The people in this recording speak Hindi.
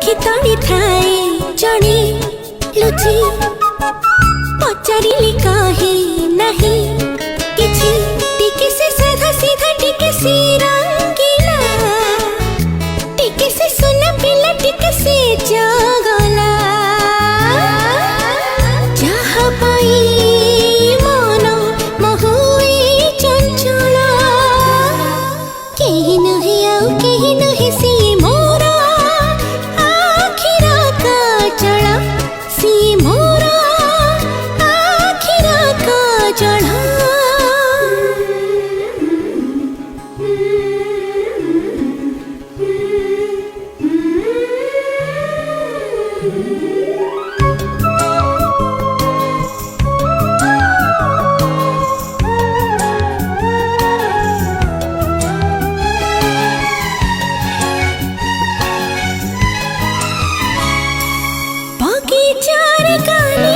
आखि तड़ी थाए जड़े लुची पचारिली काहे नहीं किछि टिके से साधा सीधा टिके से रंगीला टिके से सुना पिला टिके से जागला जहाँ पाई मन महुई चंचला केहि नहीं आउ केहि नहीं सी मोरा आखिरा का चढ़ा सी मोरा आखिरा का चढ़ा बगीचार गाना